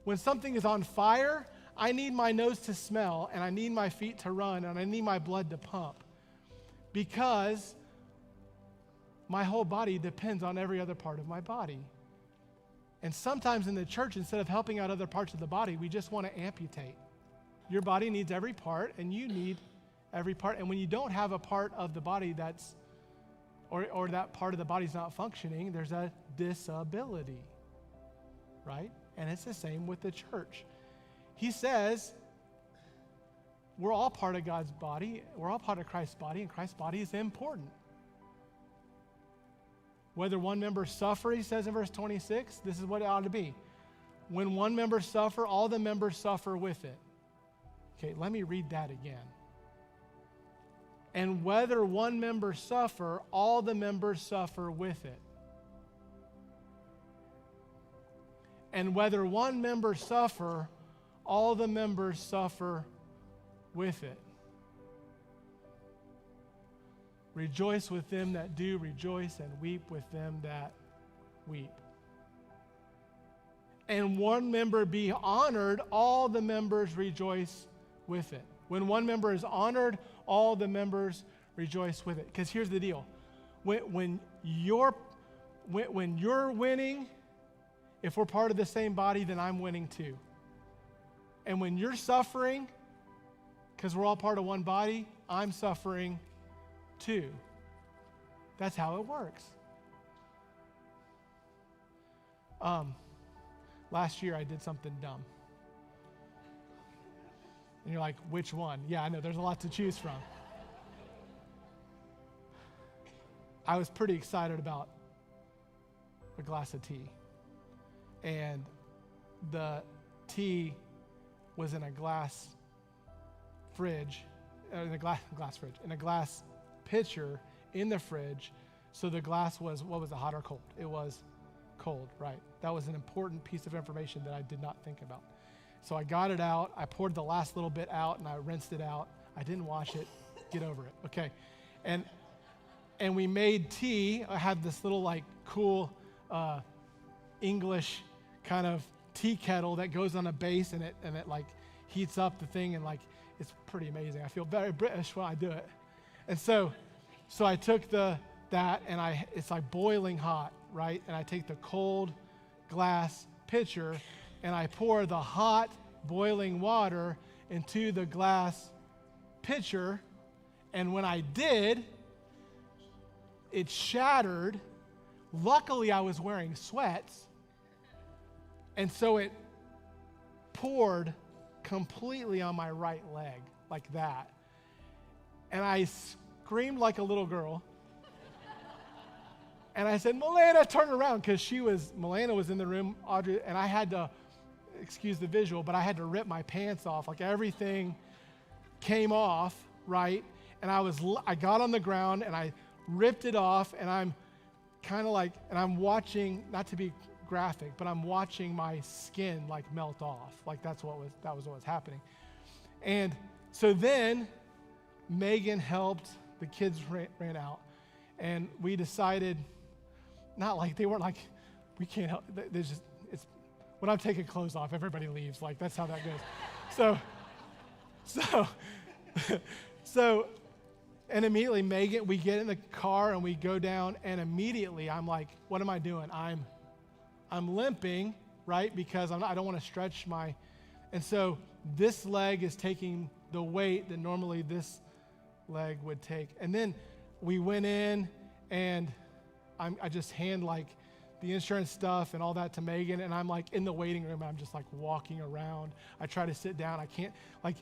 When something is on fire, I need my nose to smell, and I need my feet to run, and I need my blood to pump, because my whole body depends on every other part of my body. And sometimes in the church, instead of helping out other parts of the body, we just want to amputate. Your body needs every part, and you need every part. And when you don't have a part of the body that's, or that part of the body's not functioning, there's a disability, right? And it's the same with the church. He says, we're all part of God's body. We're all part of Christ's body, and Christ's body is important. Whether one member suffer, he says in verse 26, this is what it ought to be. When one member suffer, all the members suffer with it. Okay, let me read that again. And whether one member suffer, all the members suffer with it. And whether one member suffer, all the members suffer with it. Rejoice with them that do rejoice, and weep with them that weep. And one member be honored, all the members rejoice with it. When one member is honored, all the members rejoice with it. Because here's the deal. When you're winning, if we're part of the same body, then I'm winning too. And when you're suffering, because we're all part of one body, I'm suffering too. That's how it works. Last year I did something dumb. And you're like, which one? Yeah, I know, there's a lot to choose from. I was pretty excited about a glass of tea. And the tea was in a glass fridge, in a glass pitcher in the fridge. So the glass was, what was it, hot or cold? It was cold, right? That was an important piece of information that I did not think about. So I got it out. I poured the last little bit out, and I rinsed it out. I didn't wash it. Get over it. Okay. And we made tea. I had this little like cool English kind of tea kettle that goes on a base, and it like heats up the thing, and like it's pretty amazing. I feel very British when I do it. And so I took that, and it's like boiling hot, right? And I take the cold glass pitcher, and I pour the hot boiling water into the glass pitcher. And when I did, it shattered. Luckily, I was wearing sweats. And so it poured completely on my right leg, like that. And I screamed like a little girl. And I said, Milena, turn around, because Milena was in the room, Audrey, and I had to, excuse the visual, but I had to rip my pants off. Like everything came off, right? And I got on the ground and I ripped it off, and I'm kind of like, and I'm watching, not to be graphic, but I'm watching my skin like melt off. Like that was what was happening. And so then Megan helped, the kids ran out, and we decided, not like, they weren't like, we can't help, there's just, it's, when I'm taking clothes off, everybody leaves. Like, that's how that goes. So, and immediately Megan, we get in the car and we go down, and immediately I'm like, what am I doing? I'm limping, right? Because I don't want to stretch and so this leg is taking the weight that normally this leg would take. And then we went in, and I just hand like the insurance stuff and all that to Megan, and I'm like in the waiting room, and I'm just like walking around. I try to sit down. I can't, like,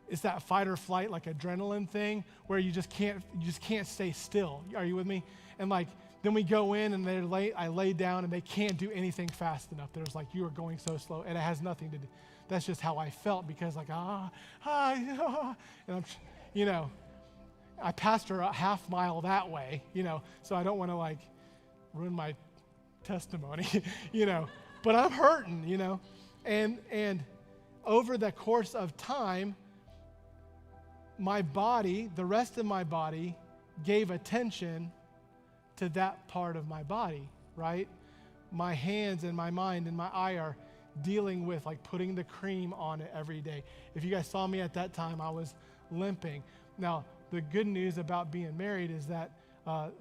it's that fight or flight, like adrenaline thing where you just can't stay still. Are you with me? And like, then we go in, and I lay down, and they can't do anything fast enough. There's like, you are going so slow, and it has nothing to do. That's just how I felt, because like, and I'm, I passed her a half mile that way, so I don't want to like ruin my testimony, but I'm hurting, and over the course of time, my body, the rest of my body, gave attention to that part of my body, right? My hands and my mind and my eye are dealing with like putting the cream on it every day. If you guys saw me at that time, I was limping. Now, the good news about being married is that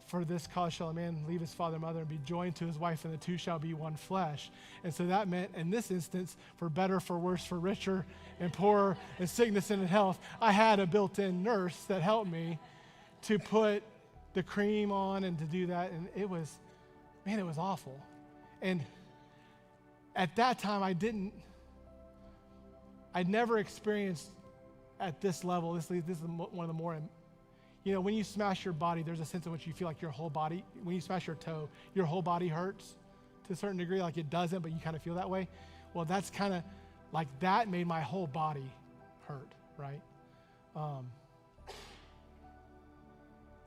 for this cause shall a man leave his father and mother and be joined to his wife, and the two shall be one flesh. And so that meant, in this instance, for better, for worse, for richer and poorer, and sickness and in health, I had a built-in nurse that helped me to put the cream on and to do that. And it was awful. And at that time, I'd never experienced at this level, this is one of the more, when you smash your body, there's a sense in which you feel like your whole body, when you smash your toe, your whole body hurts to a certain degree, like it doesn't, but you kind of feel that way. Well, that's kind of like that made my whole body hurt, right?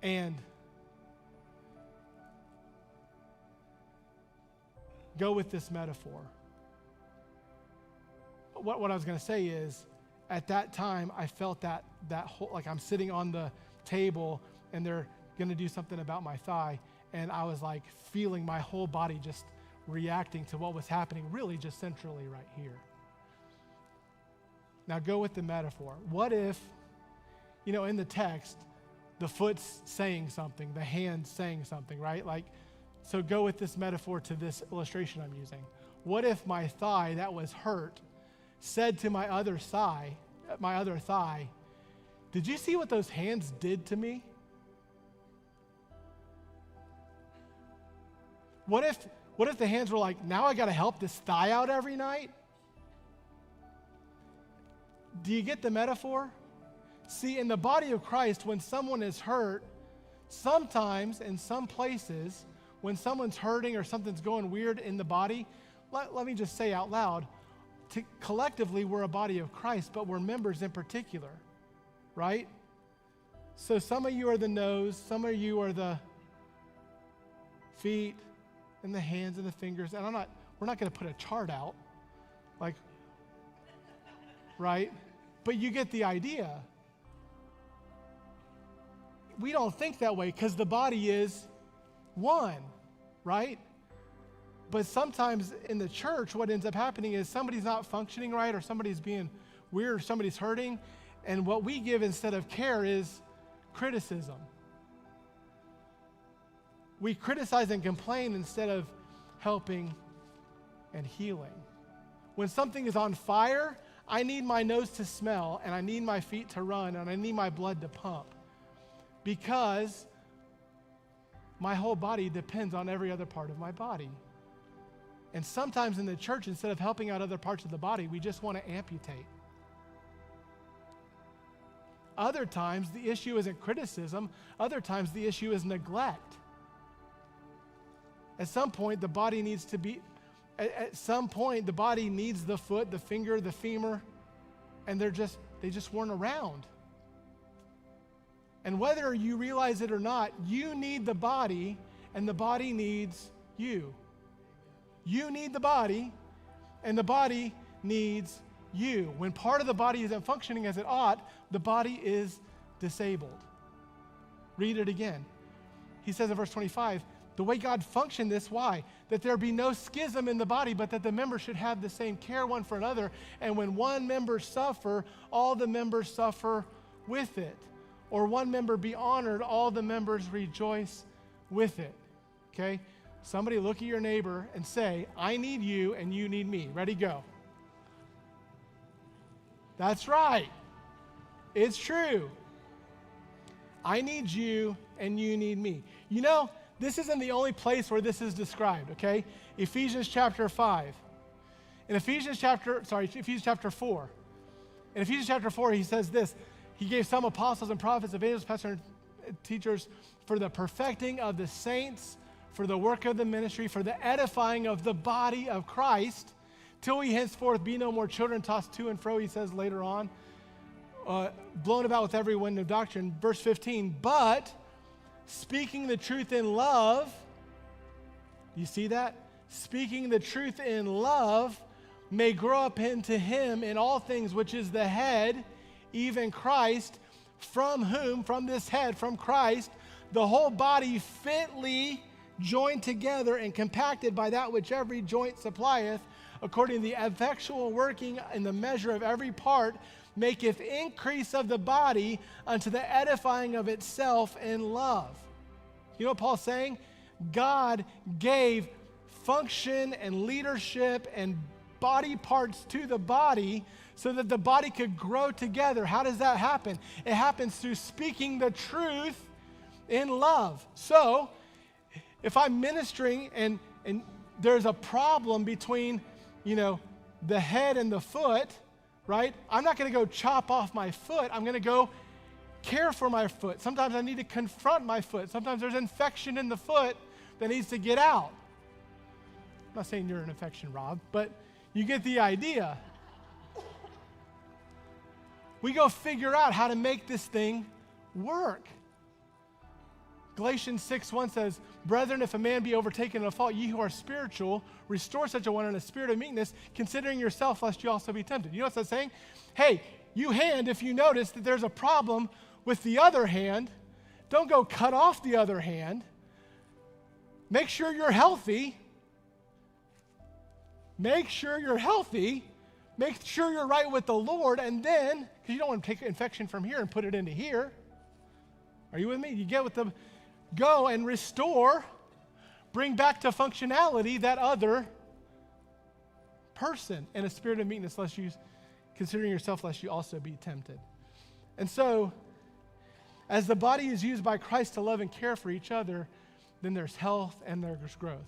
And go with this metaphor. What I was going to say is, at that time, I felt that whole, like I'm sitting on the table and they're going to do something about my thigh, and I was like feeling my whole body just reacting to what was happening, really just centrally right here. Now go with the metaphor. What if, in the text, the foot's saying something, the hand's saying something, right? Like, so go with this metaphor to this illustration I'm using. What if my thigh that was hurt said to my other thigh, did you see what those hands did to me? What if the hands were like, now I got to help this thigh out every night? Do you get the metaphor? See, in the body of Christ, when someone is hurt, sometimes in some places, when someone's hurting or something's going weird in the body, let me just say out loud, collectively we're a body of Christ, but we're members in particular, right? So some of you are the nose, some of you are the feet and the hands and the fingers, and we're not going to put a chart out, like, right? But you get the idea. We don't think that way because the body is one, right? But sometimes in the church, what ends up happening is somebody's not functioning right, or somebody's being weird, or somebody's hurting, and what we give instead of care is criticism. We criticize and complain instead of helping and healing. When something is on fire, I need my nose to smell, and I need my feet to run, and I need my blood to pump, because my whole body depends on every other part of my body. And sometimes in the church, instead of helping out other parts of the body, we just want to amputate. Other times, the issue isn't criticism. Other times, the issue is neglect. At some point, the body needs the foot, the finger, the femur, and they just weren't around. And whether you realize it or not, you need the body, and the body needs you. You need the body, and the body needs you. When part of the body isn't functioning as it ought, the body is disabled. Read it again. He says in verse 25, the way God functioned this, why? That there be no schism in the body, but that the members should have the same care one for another. And when one member suffer, all the members suffer with it. Or one member be honored, all the members rejoice with it. Okay? Somebody look at your neighbor and say, I need you and you need me. Ready, go. That's right. It's true. I need you and you need me. This isn't the only place where this is described, okay? Ephesians chapter 5. In Ephesians chapter 4. In Ephesians chapter 4, he says this. He gave some apostles and prophets, evangelists, pastors, and teachers for the perfecting of the saints, for the work of the ministry, for the edifying of the body of Christ, till we henceforth be no more children tossed to and fro, he says later on, blown about with every wind of doctrine. Verse 15, but speaking the truth in love, you see that? Speaking the truth in love may grow up into him in all things, which is the head, even Christ, from whom, from this head, from Christ, the whole body fitly joined together and compacted by that which every joint supplieth, according to the effectual working in the measure of every part, maketh increase of the body unto the edifying of itself in love. You know what Paul's saying? God gave function and leadership and body parts to the body so that the body could grow together. How does that happen? It happens through speaking the truth in love. So, if I'm ministering and there's a problem between, the head and the foot, right? I'm not going to go chop off my foot. I'm going to go care for my foot. Sometimes I need to confront my foot. Sometimes there's infection in the foot that needs to get out. I'm not saying you're an infection, Rob, but you get the idea. We go figure out how to make this thing work. Galatians 6:1 says, "Brethren, if a man be overtaken in a fault, ye who are spiritual, restore such a one in a spirit of meekness, considering yourself, lest you also be tempted." You know what that's saying? Hey, you hand, if you notice that there's a problem with the other hand, don't go cut off the other hand. Make sure you're healthy. Make sure you're healthy. Make sure you're right with the Lord, and then, because you don't want to take infection from here and put it into here. Are you with me? You get with the go and restore, bring back to functionality that other person in a spirit of meekness, lest you, considering yourself, lest you also be tempted. And so, as the body is used by Christ to love and care for each other, then there's health and there's growth.